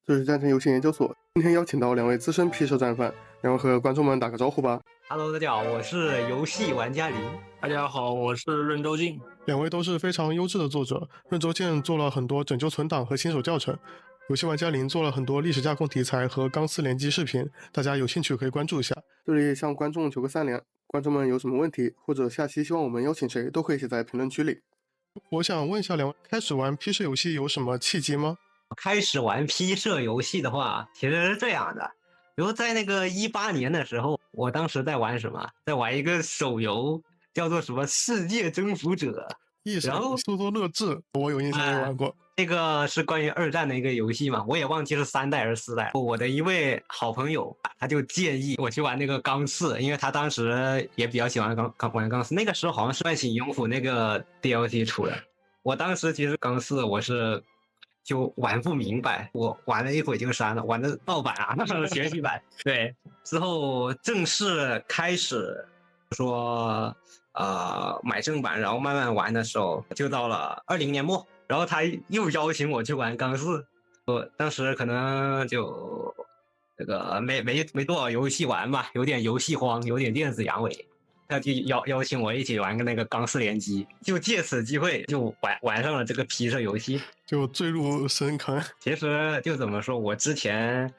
这是战城游戏研究所，今天邀请到两位资深 P 社战犯，两位和观众们打个招呼吧。Hello，大家好，我是游戏玩家林。大家好，我是任周静。两位都是非常优质的作者，任周健做了很多拯救存档和新手教程，游戏玩家林做了很多历史架空题材和钢丝联机视频，大家有兴趣可以关注一下。这里向观众求个3连，观众们有什么问题或者下期希望我们邀请谁，都可以写在评论区里。我想问一下两位，开始玩 P 社游戏有什么契机吗？开始玩 P 社游戏的话，其实是这样的，比如在那个18年的时候，我当时在玩什么？在玩一个手游，叫做什么《世界征服者》。然后苏多乐志，我有印象没玩过。这个是关于2战的一个游戏嘛，我也忘记是3代还是4代。我的一位好朋友，他就建议我去玩那个钢4，因为他当时也比较喜欢玩钢4。那个时候好像是唤醒勇虎那个 DLC 出的。我当时其实钢4我是就玩不明白，我玩了一会就删了，玩的盗版啊，那是学习版。对，之后正式开始说买正版，然后慢慢玩的时候，就到了20年末，然后他又邀请我去玩钢4，我当时可能就这个没多少游戏玩吧，有点游戏荒，有点电子阳痿。他就邀请我一起玩个那个钢丝联机，就借此机会就玩上了这个 P 社游戏，就坠入深坑。其实就怎么说，我之前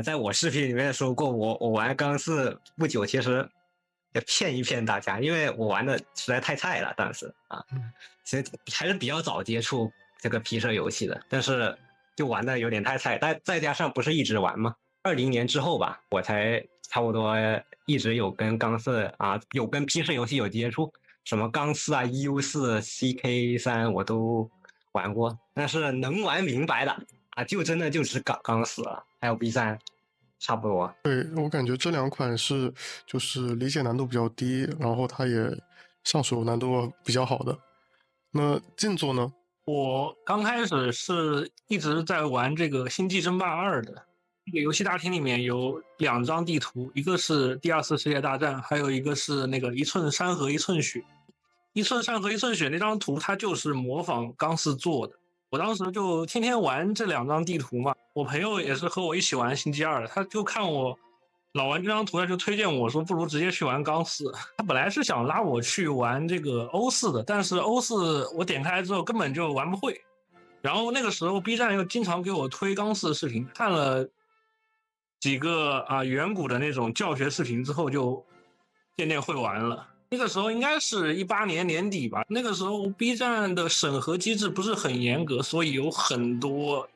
在我视频里面说过，我玩钢4不久，其实也骗一骗大家，因为我玩的实在太菜了，当时其实还是比较早接触这个 P 社游戏的，但是就玩的有点太菜，再加上不是一直玩吗？20年之后吧，我才差不多一直有跟钢4有跟 P 社游戏有接触，什么钢4EU4、CK3 我都玩过，但是能玩明白的就真的就是钢4了，还有 B3，差不多。对，我感觉这2款是就是理解难度比较低，然后它也上手难度比较好的。那静坐呢？我刚开始是一直在玩这个《星际争霸2》的。这个游戏大厅里面有2张地图，一个是第2次世界大战，还有一个是那个一寸山河一寸血。一寸山河一寸血那张图，它就是模仿钢4做的。我当时就天天玩这2张地图嘛。我朋友也是和我一起玩星际2的，他就看我老玩这张图，他就推荐我说不如直接去玩钢4。他本来是想拉我去玩这个欧4的，但是欧4我点开之后根本就玩不会。然后那个时候 B 站又经常给我推钢4的视频，看了几个远古的那种教学视频之后，就渐渐会玩了。那个时候应该是18年年底吧，那个时候 B 站的审核机制不是很严格，所以有很多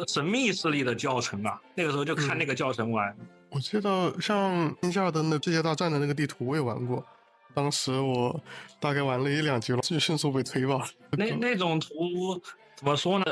神秘势力的教程那个时候就看那个教程玩。我记得像星际2的那世界大战的那个地图我也玩过，当时我大概玩了1-2局了，就迅速被推爆。那种图怎么说呢？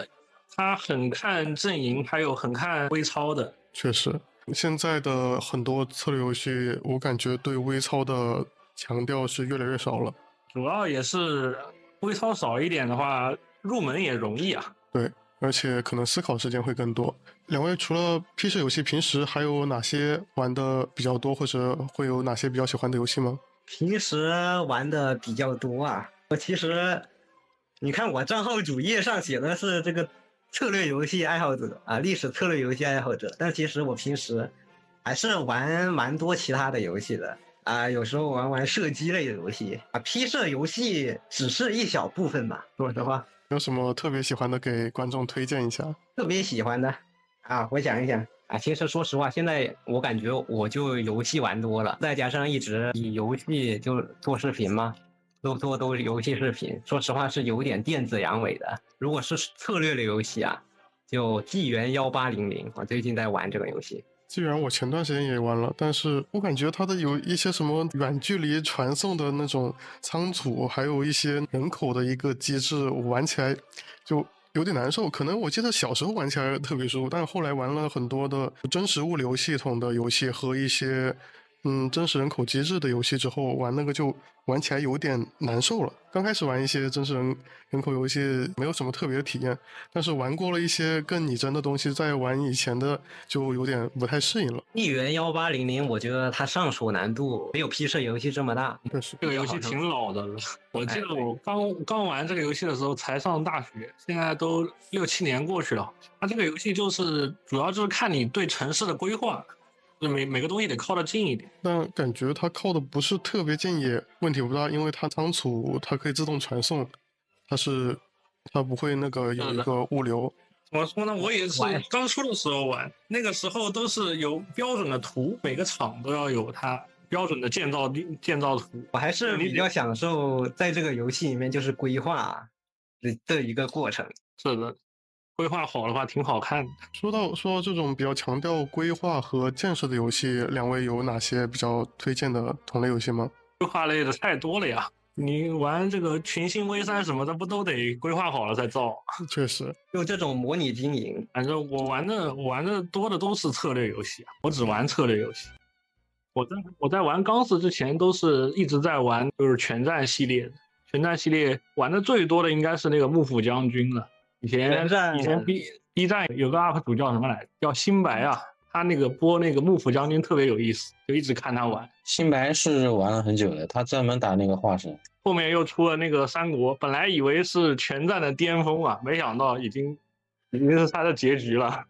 它很看阵营，还有很看微操的。确实，现在的很多策略游戏，我感觉对微操的强调是越来越少了。主要也是微操少一点的话，入门也容易对，而且可能思考时间会更多。两位除了 P 社游戏，平时还有哪些玩的比较多，或者会有哪些比较喜欢的游戏吗？平时玩的比较多我其实你看我账号主页上写的是这个策略游戏爱好者历史策略游戏爱好者，但其实我平时还是玩蛮多其他的游戏的有时候玩射击类的游戏P 社游戏只是一小部分吧，说实话。有什么特别喜欢的给观众推荐一下？特别喜欢的我想一想其实说实话，现在我感觉我就游戏玩多了，再加上一直以游戏就做视频嘛，都是游戏视频，说实话是有点电子阳痿的。如果是策略类游戏就纪元1800，我最近在玩这个游戏。纪元我前段时间也玩了，但是我感觉它的有一些什么远距离传送的那种仓储，还有一些人口的一个机制，我玩起来就有点难受。可能我记得小时候玩起来特别舒服，但是后来玩了很多的真实物流系统的游戏和一些真实人口机制的游戏之后，玩那个就玩起来有点难受了。刚开始玩一些真实人口游戏没有什么特别的体验，但是玩过了一些更拟真的东西，再玩以前的就有点不太适应了。纪元1800，我觉得它上手难度没有 PC 游戏这么大。确实，这个游戏挺老的了，我记得我刚玩这个游戏的时候才上大学，现在都6、7年过去了。它这个游戏就是主要就是看你对城市的规划，就每个东西得靠得近一点。但感觉它靠的不是特别近也问题不大，因为它仓储它可以自动传送，它不会那个有一个物流。怎么说呢？我也是刚出的时候玩，那个时候都是有标准的图，每个厂都要有它标准的建造图。我还是比较享受在这个游戏里面就是规划的一个过程。是的，规划好的话挺好看的。说到这种比较强调规划和建设的游戏，两位有哪些比较推荐的同类游戏吗？规划类的太多了呀。你玩这个群星 V3什么的，不都得规划好了再造？确实，就这种模拟经营。反正我玩的多的都是策略游戏，我只玩策略游戏。我在玩钢丝之前都是一直在玩就是全战系列的，全战系列玩的最多的应该是那个幕府将军了。以前 B 站有个 UP 主叫什么来着？叫新白啊。他那个播那个幕府将军特别有意思，就一直看他玩。新白是玩了很久的，他专门打那个化神。后面又出了那个三国，本来以为是全战的巅峰啊，没想到已经是他的结局了。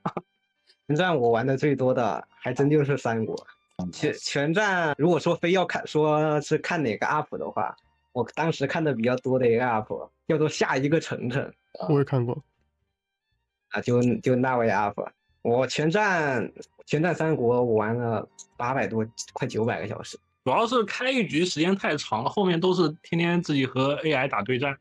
全战我玩的最多的还真就是三国。全战如果说非要说是看哪个 UP 的话，我当时看的比较多的一个 UP 叫做下一个城城，我也看过啊，就那位 UP。我全战三国我玩了800多，快900个小时。主要是开一局时间太长了，后面都是天天自己和 AI 打对战，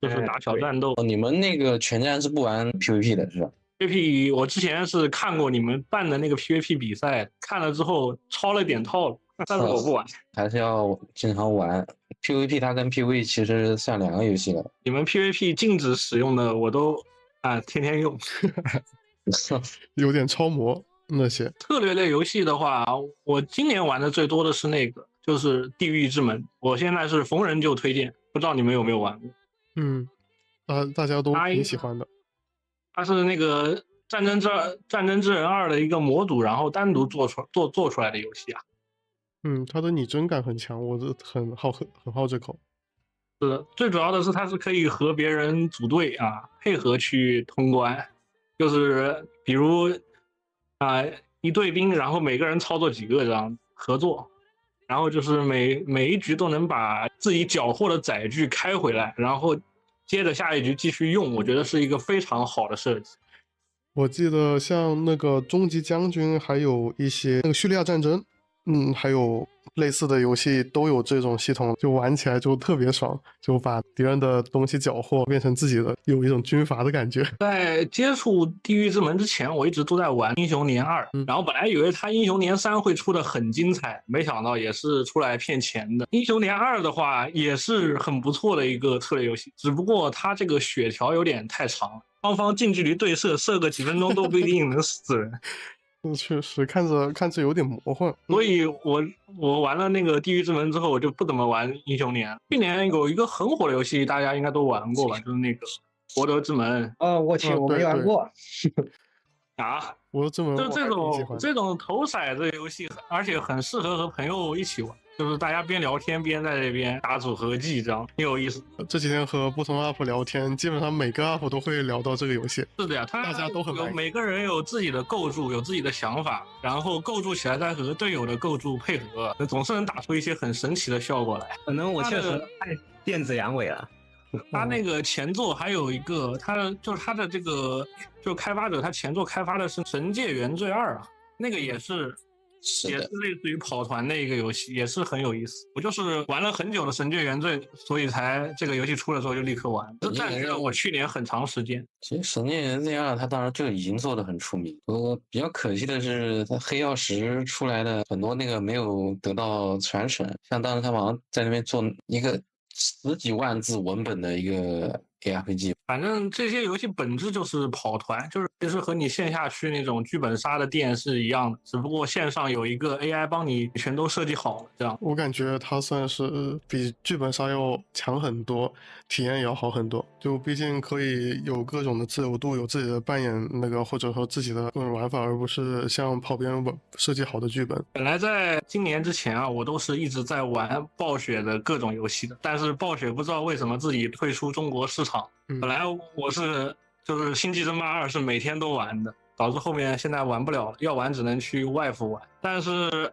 就是打小战斗。你们那个全战是不玩 PVP 的是吧？ PVP 我之前是看过你们办的那个 PVP 比赛，看了之后抄了点套路，但是我不玩。还是要经常玩 PVP， 它跟 PVE 其实算两个游戏了。你们 PVP 禁止使用的我都天天用。有点超模那些。策略类游戏的话，我今年玩的最多的是那个，就是《地狱之门》。我现在是逢人就推荐，不知道你们有没有玩过？大家都挺喜欢的。它是那个战争之人2的一个模组，然后单独做出来的游戏啊。它的拟真感很强，我很好这口。是的，最主要的是它是可以和别人组队啊，配合去通关。就是比如一队兵，然后每个人操作几个这样合作，然后就是每一局都能把自己缴获的载具开回来，然后接着下一局继续用，我觉得是一个非常好的设计。我记得像那个终极将军，还有一些那个叙利亚战争，还有类似的游戏都有这种系统，就玩起来就特别爽，就把敌人的东西缴获变成自己的，有一种军阀的感觉。在接触地狱之门之前，我一直都在玩英雄年2，然后本来以为他英雄年3会出的很精彩，没想到也是出来骗钱的。英雄年2的话也是很不错的一个策略游戏，只不过它这个血条有点太长了，双方近距离对射，射个几分钟都不一定能死人。确实看着有点魔幻，所以我玩了那个地狱之门之后，我就不怎么玩英雄年。去年有一个很火的游戏，大家应该都玩过吧，就是那个博德之门。我去，我没玩过。博德之门就这种投骰子游戏，而且很适合和朋友一起玩。就是大家边聊天边在这边打组合技，这样挺有意思。这几天和不同 UP 聊天，基本上每个 UP 都会聊到这个游戏。是的呀，大家都很每个人有自己的构筑，有自己的想法，然后构筑起来再和队友的构筑配合，总是能打出一些很神奇的效果来。可能我确实太电子阳痿了。他那个前作还有一个，他的这个就开发者，他前作开发的是《神界原罪2》啊，那个也是类似于跑团的一个游戏，也是很有意思。我就是玩了很久的《神界原罪》，所以才这个游戏出了之后就立刻玩，这占据了我去年很长时间。其实《神界原罪2》它当然就已经做得很出名，比较可惜的是，它黑曜石出来的很多那个没有得到传承，像当时他好像在那边做一个10几万字文本的一个 ARPG。反正这些游戏本质就是跑团，就是其实和你线下去那种剧本杀的店是一样的，只不过线上有一个 AI 帮你全都设计好了，这样。我感觉它算是比剧本杀要强很多，体验也要好很多。就毕竟可以有各种的自由度，有自己的扮演那个或者说自己的各种玩法，而不是像跑别人设计好的剧本。本来在今年之前啊，我都是一直在玩暴雪的各种游戏的，但是暴雪不知道为什么自己退出中国市场。本来我就是星际争霸2是每天都玩的，导致后面现在玩不了了，要玩只能去外服玩。但是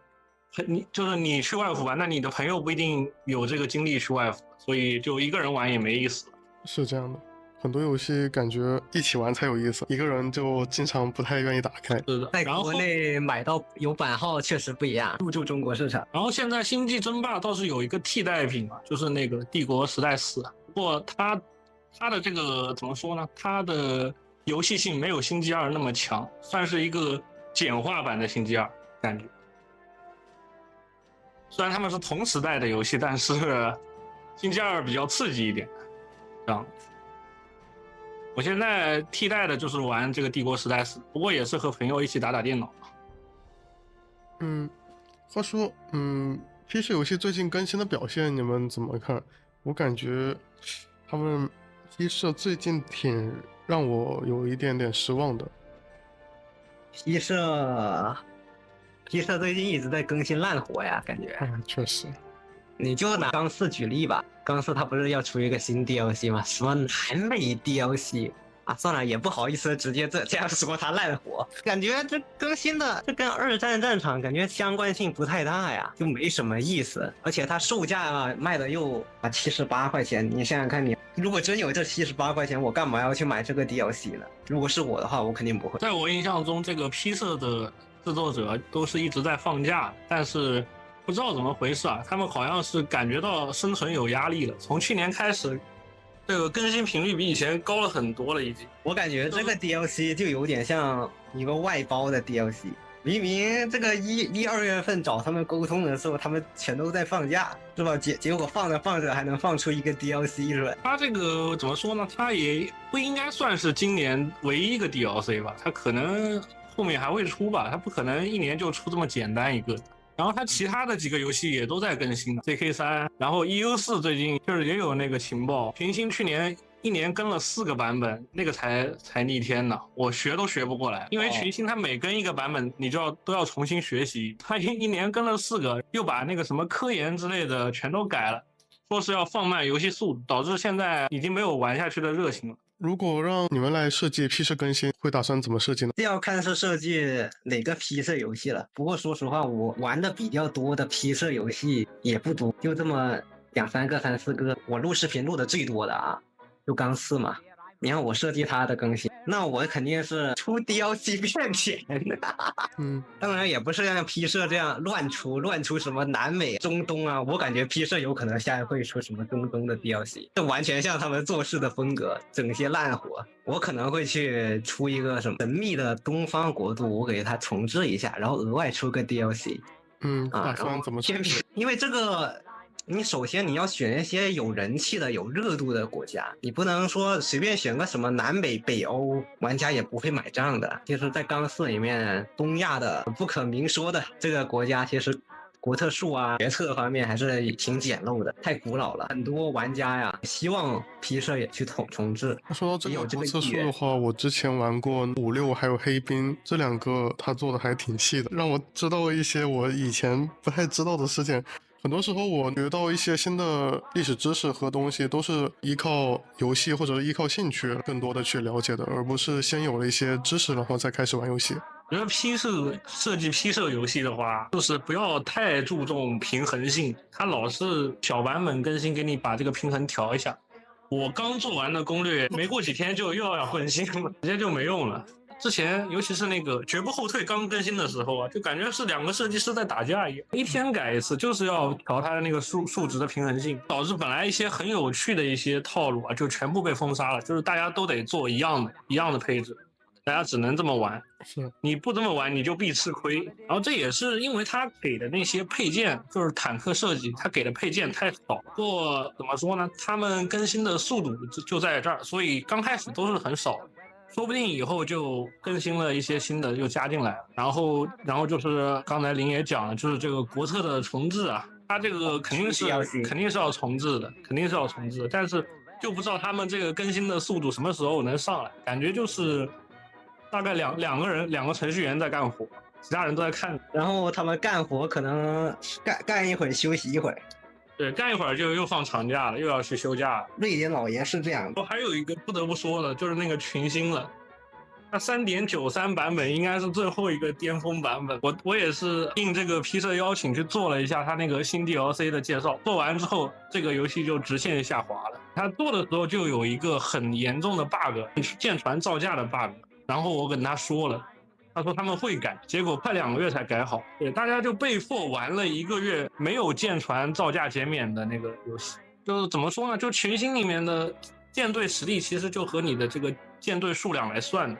你去外服玩，那你的朋友不一定有这个精力去外服，所以就一个人玩也没意思。是这样的，很多游戏感觉一起玩才有意思，一个人就经常不太愿意打开。是的，在国内买到有版号确实不一样，入驻中国市场。然后现在星际争霸倒是有一个替代品嘛，就是那个帝国时代4，不过它的这个怎么说呢？它的游戏性没有星际2那么强，算是一个简化版的星际2感觉。虽然他们是同时代的游戏，但是星际2比较刺激一点。这样，我现在替代的就是玩这个帝国时代4，不过也是和朋友一起打打电脑。话说，PC 游戏最近更新的表现你们怎么看？我感觉他们P社最近挺让我有一点点失望的。P社最近一直在更新烂活呀，感觉。确实。你就拿钢4举例吧，钢4它不是要出一个新 DLC 吗？什么南美 DLC 啊？算了，也不好意思直接这样说它烂活。感觉这更新的这跟2战战场感觉相关性不太大呀，就没什么意思。而且它售价卖的又78块钱，你想想看你。如果真有这78块钱，我干嘛要去买这个 DLC 呢？如果是我的话，我肯定不会。在我印象中，这个 P 社的制作者都是一直在放假，但是不知道怎么回事啊，他们好像是感觉到生存有压力了。从去年开始，这个更新频率比以前高了很多了，已经。我感觉这个 DLC 就有点像一个外包的 DLC。明明这个2月份找他们沟通的时候，他们全都在放假，是吧？结果放着放着还能放出一个 DLC 是吧？他这个怎么说呢？他也不应该算是今年唯一一个 DLC 吧？他可能后面还会出吧？他不可能一年就出这么简单一个。然后他其他的几个游戏也都在更新 ，JK3，然后 EU4 最近就是也有那个情报，群星去年1年更了4个版本，那个才逆天呢，我学都学不过来。因为群星它每更一个版本，你都要重新学习。它一年更了4个，又把那个什么科研之类的全都改了，说是要放慢游戏速度，导致现在已经没有玩下去的热情了。如果让你们来设计 P 社更新，会打算怎么设计呢？这要看是设计哪个 P 社游戏了。不过说实话，我玩的比较多的 P 社游戏也不多，就这么2、3个、3、4个。我录视频录的最多的啊，就钢4嘛。你看我设计它的更新，那我肯定是出 DLC 骗钱的。当然也不是像 P 社这样乱出什么南美、中东啊。我感觉 P 社有可能下一会出什么中东的 DLC， 这完全像他们做事的风格，整些烂活。我可能会去出一个什么神秘的东方国度，我给它重置一下，然后额外出个 DLC。打算怎么设计？因为这个。你首先你要选一些有人气的、有热度的国家，你不能说随便选个什么南美、北欧，玩家也不会买账的。就是在钢4里面，东亚的不可明说的这个国家，其实国特数啊、决策方面还是挺简陋的，太古老了。很多玩家呀，希望 P 社也去重置。说到这个国策数的话，我之前玩过56还有黑冰这2个，他做的还挺细的，让我知道一些我以前不太知道的事件。很多时候我学到一些新的历史知识和东西，都是依靠游戏或者依靠兴趣更多的去了解的，而不是先有了一些知识然后再开始玩游戏。觉得 P 社设计 P 社游戏的话，就是不要太注重平衡性，它老是小版本更新给你把这个平衡调一下。我刚做完的攻略，没过几天就又要更新了，直接就没用了。之前尤其是那个绝不后退刚更新的时候啊，就感觉是2个设计师在打架一样，一天改一次，就是要调它的那个数值的平衡性，导致本来一些很有趣的一些套路啊，就全部被封杀了，就是大家都得做一样的配置。大家只能这么玩。是你不这么玩，你就必吃亏。然后这也是因为他给的那些配件，就是坦克设计，他给的配件太少。不过怎么说呢，他们更新的速度就在这儿，所以刚开始都是很少的。说不定以后就更新了一些新的又加进来，然后就是刚才林也讲了，就是这个国策的重置啊，它这个肯定是要重置的，但是就不知道他们这个更新的速度什么时候能上来，感觉就是大概两个程序员在干活，其他人都在看，然后他们干活可能干一会儿休息一会儿。对，干一会儿就又放长假了，又要去休假了。瑞典老爷是这样的。还有一个不得不说的，就是那个群星了。那3.93版本应该是最后一个巅峰版本。我也是应这个批社邀请去做了一下他那个新 DLC 的介绍，做完之后这个游戏就直线下滑了。他做的时候就有一个很严重的 bug， 舰船造价的 bug， 然后我跟他说了。他说他们会改，结果快2个月才改好。对，大家就被迫玩了1个月没有舰船造价减免的那个游戏。就是怎么说呢？就群星里面的舰队实力其实就和你的这个舰队数量来算的。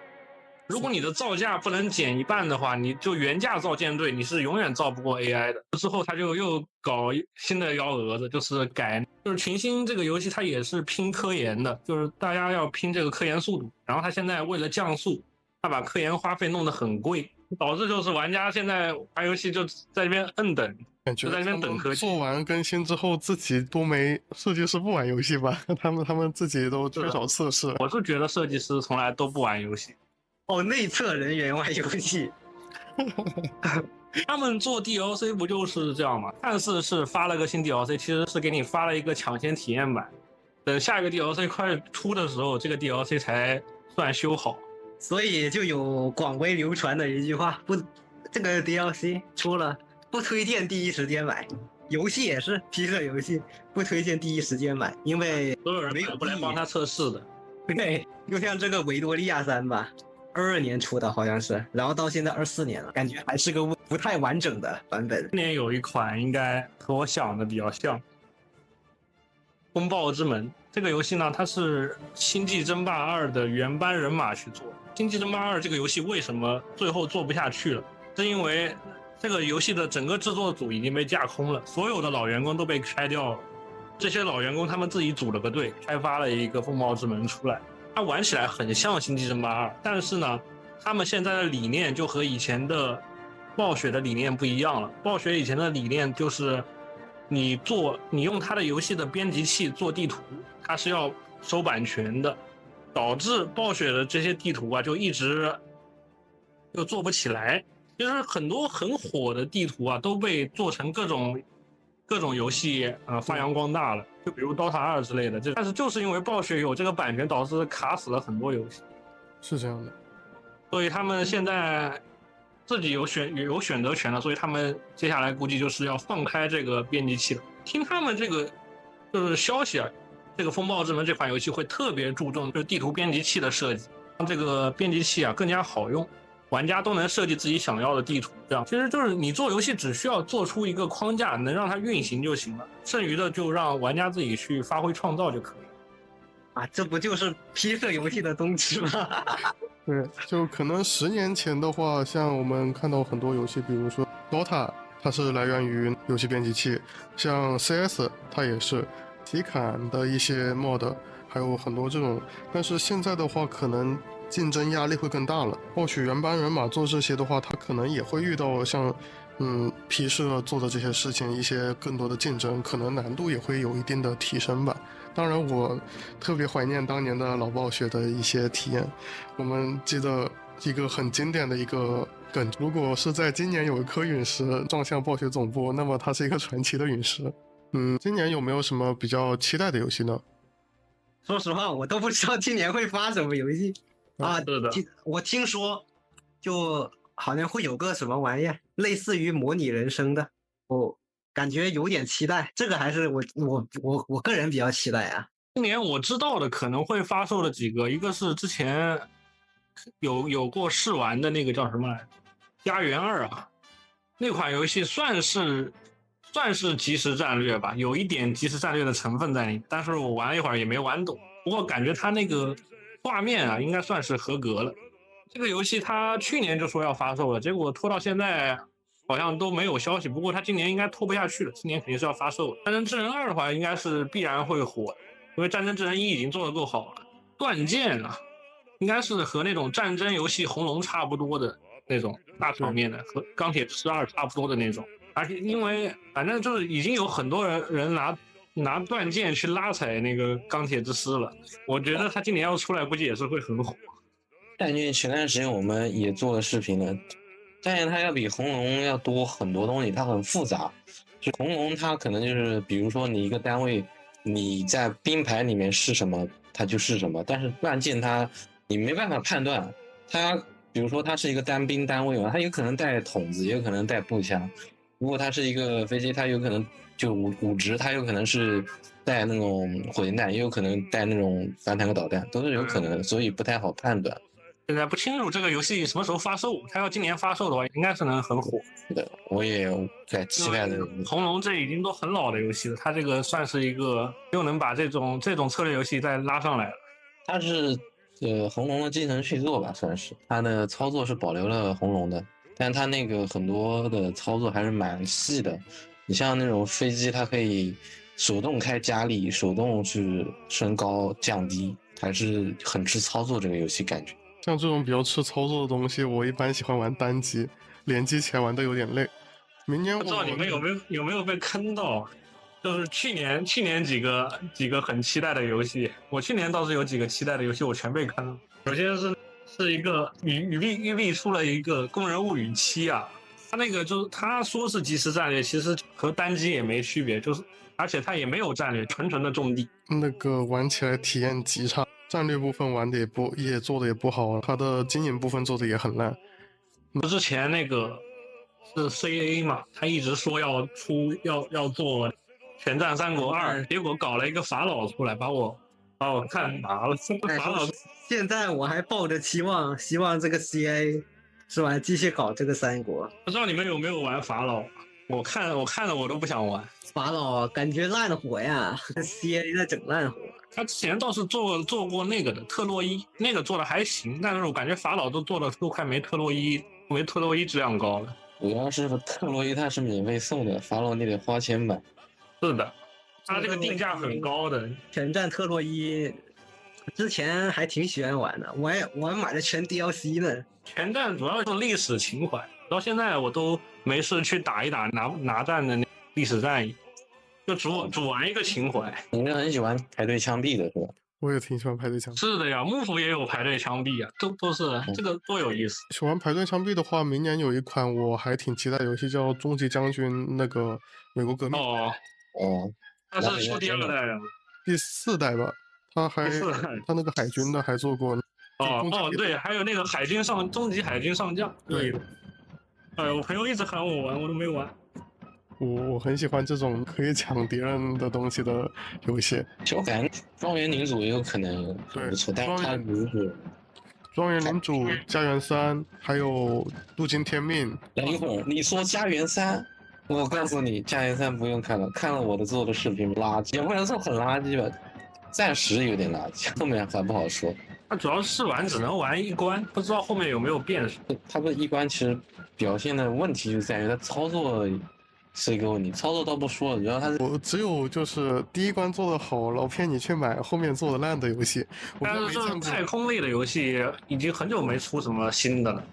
如果你的造价不能减一半的话，你就原价造舰队，你是永远造不过 AI 的。之后他就又搞新的幺蛾子，就是就是群星这个游戏它也是拼科研的，就是大家要拼这个科研速度。然后他现在为了降速，他把科研花费弄得很贵，导致就是玩家现在玩游戏就在这边摁等，感觉就在那边等科技。做完更新之后，自己都没设计师不玩游戏吧？他们自己都缺少测试。我是觉得设计师从来都不玩游戏。哦，内测人员玩游戏。他们做 DLC 不就是这样吗？看似是发了个新 DLC， 其实是给你发了一个抢先体验版。等下一个 DLC 快出的时候，这个 DLC 才算修好。所以就有广为流传的一句话：这个 DLC 出了，不推荐第一时间买。游戏也是批社游戏，不推荐第一时间买，因为所有人没有不来帮他测试的。对，就像这个维多利亚3吧，22年出的好像是，然后到现在24年了，感觉还是个不太完整的版本。今年有一款应该和我想的比较像，《风暴之门》这个游戏呢，它是《星际争霸2》的原班人马去做。《星际争霸2》这个游戏为什么最后做不下去了？是因为这个游戏的整个制作组已经被架空了，所有的老员工都被开掉了。这些老员工他们自己组了个队，开发了一个《风暴之门》出来。它玩起来很像《星际争霸2》，但是呢，他们现在的理念就和以前的暴雪的理念不一样了。暴雪以前的理念就是你用它的游戏的编辑器做地图，它是要收版权的，导致暴雪的这些地图啊就一直又做不起来。其实很多很火的地图啊都被做成各种游戏发扬光大了，就比如 DOTA 2之类的。但是就是因为暴雪有这个版权，导致卡死了很多游戏。是这样的，所以他们现在自己有选择权了，所以他们接下来估计就是要放开这个编辑器了。听他们这个就是消息啊，这个《风暴之门》这款游戏会特别注重就是地图编辑器的设计，让这个编辑器啊更加好用，玩家都能设计自己想要的地图。这样其实就是你做游戏只需要做出一个框架，能让它运行就行了，剩余的就让玩家自己去发挥创造就可以了。啊，这不就是批社游戏的宗旨吗？对，就可能10年前的话，像我们看到很多游戏，比如说 DOTA， 它是来源于游戏编辑器，像 CS 它也是，体感的一些 mod， 还有很多这种。但是现在的话，可能竞争压力会更大了。暴雪原班人马做这些的话，他可能也会遇到像批社做的这些事情，一些更多的竞争，可能难度也会有一定的提升吧。当然，我特别怀念当年的老暴雪的一些体验。我们记得一个很经典的一个梗，如果是在今年有一颗陨石撞向暴雪总部，那么它是一个传奇的陨石。今年有没有什么比较期待的游戏呢？说实话，我都不知道今年会发什么游戏啊。是的，我听说，就好像会有个什么玩意儿，类似于模拟人生的，我感觉有点期待。这个还是我个人比较期待啊。今年我知道的可能会发售的几个，一个是之前有过试玩的那个叫什么来着，《家园2》啊，那款游戏算是即时战略吧，有一点即时战略的成分在里面，但是我玩了一会儿也没玩懂。不过感觉它那个画面啊，应该算是合格了。这个游戏它去年就说要发售了，结果拖到现在好像都没有消息。不过它今年应该拖不下去了，今年肯定是要发售的。战争之人2的话，应该是必然会火，因为战争之人1已经做得够好了。断剑啊，应该是和那种战争游戏红龙差不多的那种大场面的，和钢铁之师2差不多的那种。而且因为反正就是已经有很多人拿断剑去拉踩那个钢铁之师了，我觉得他今年要出来，估计也是会很火。战舰前段时间我们也做了视频了，战舰它要比红龙要多很多东西，它很复杂。就红龙它可能就是比如说你一个单位你在兵牌里面是什么它就是什么，但是断剑它你没办法判断，它比如说它是一个单兵单位嘛，它有可能带筒子也有可能带步枪，如果它是一个飞机它有可能就武直它有可能是带那种火箭弹，也有可能带那种反坦克导弹，都是有可能的，所以不太好判断。现在不清楚这个游戏什么时候发售，它要今年发售的话，应该是能很火。是的，我也在期待的。红龙这已经都很老的游戏了，它这个算是一个又能把这种策略游戏再拉上来了。它是红龙的继承续作吧，算是它的操作是保留了红龙的，但它那个很多的操作还是蛮细的。你像那种飞机，它可以手动开加力，手动去升高降低，还是很吃操作这个游戏感觉。像这种比较吃操作的东西，我一般喜欢玩单机，联机起来玩的有点累。明年不知道你们有没有被坑到？就是去年几个很期待的游戏，我去年倒是有几个期待的游戏，我全被坑了。首先是一个育碧出了一个《工人物语7》啊，他那个就是他说是即时战略，其实和单机也没区别，就是而且他也没有战略，纯的种地。那个玩起来体验极差，战略部分玩的也做的也不好，它的经营部分做的也很烂。之前那个是 CA 嘛，他一直说要做《全战三国2》，结果搞了一个法老出来，把我看麻了。法老现在我还抱着期望，希望这个 CA 是吧，继续搞这个三国。不知道你们有没有玩法老？我看了我都不想玩。法老感觉烂火呀，CA 在整烂火。他之前倒是做过那个的特洛伊，那个做的还行，但是我感觉法老都做的都快没特洛伊质量高了。主要是特洛伊它是免费送的，法老你得花钱买。是的，它这个定价很高的。全战特洛伊之前还挺喜欢玩的，我还买了全 DLC 呢。全战主要是历史情怀，到现在我都没事去打一打拿战的历史战役，就只玩一个情怀。你是很喜欢排队枪毙的是吧？我也挺喜欢排队枪毙。是的呀，幕府也有排队枪毙啊，都是这个多有意思。喜欢排队枪毙的话，明年有一款我还挺期待的游戏叫《终极将军》，那个美国革命。哦，它是出第2代了，第4代吧，他那个海军的还做过。对，还有那个终极海军上将。对，我朋友一直喊我玩，我都没玩。我很喜欢这种可以抢敌人的东西的游戏。其实我感觉庄园领主也有可能很不错，但是它不是庄园领主、家园3，还有镀金天命。等一会儿，你说家园3，我告诉你，家园3不用看了，看了我的做的视频垃圾，也不能说很垃圾吧，暂时有点垃圾，后面还不好说。它主要试玩只能玩一关，不知道后面有没有变数。它不是一关，其实表现的问题就在于它操作是一个问题，操作倒不说了，主要它是我只有就是第一关做的好，老骗你去买后面做的烂的游戏。但是这种太空类的游戏已经很久没出什么新的了，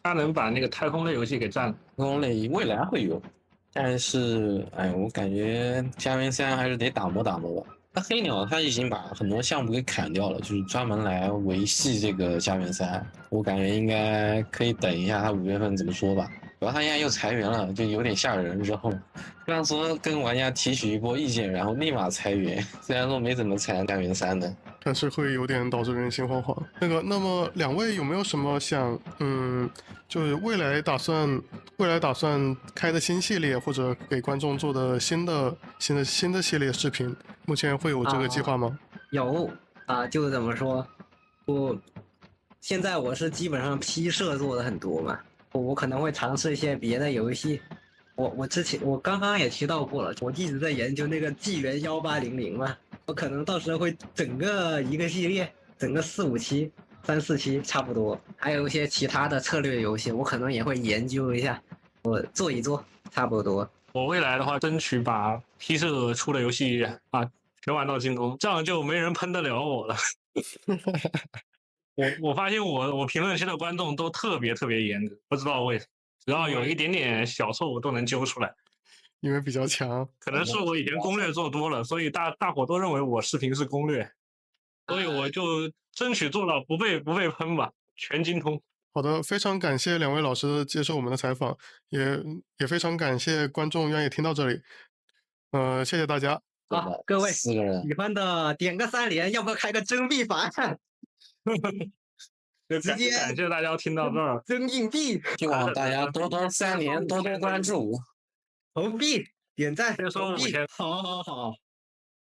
它能把那个太空类游戏给占了。太空类未来会有，但是我感觉家园3还是得打磨打磨吧。那黑鸟他已经把很多项目给砍掉了，就是专门来维系这个家园3。我感觉应该可以等一下他5月份怎么说吧。主要他现在又裁员了，就有点吓人。之后虽然说跟玩家提取一波意见，然后立马裁员，虽然说没怎么裁家园3的，但是会有点导致人心惶惶。那么2位有没有什么想就是未来打算开的新系列，或者给观众做的新的系列视频？目前会有这个计划吗？有啊，就怎么说，现在我是基本上批社做的很多嘛，我可能会尝试一些别的游戏。我刚刚也提到过了，我一直在研究那个纪元1800嘛，我可能到时候会整个一个系列，整个4、5期3、4期差不多。还有一些其他的策略游戏，我可能也会研究一下，我做一做，差不多。我未来的话，争取把 P 社出的游戏啊全玩到精通，这样就没人喷得了我了。我发现我评论区的观众都特别严格，不知道为什么，只要有一点点小错误都能揪出来。因为比较强，可能是我以前攻略做多了，所以大伙都认为我视频是攻略，所以我就争取做到不被喷吧，全精通。好的，非常感谢2位老师接受我们的采访，也非常感谢观众愿意听到这里，谢谢大家。好，各位4个人，喜欢的点个3连，要不要开个征币法？直接感谢大家听到这儿，征硬币，希望大家多3连，多关注，投币，点赞，先说投币5000，好。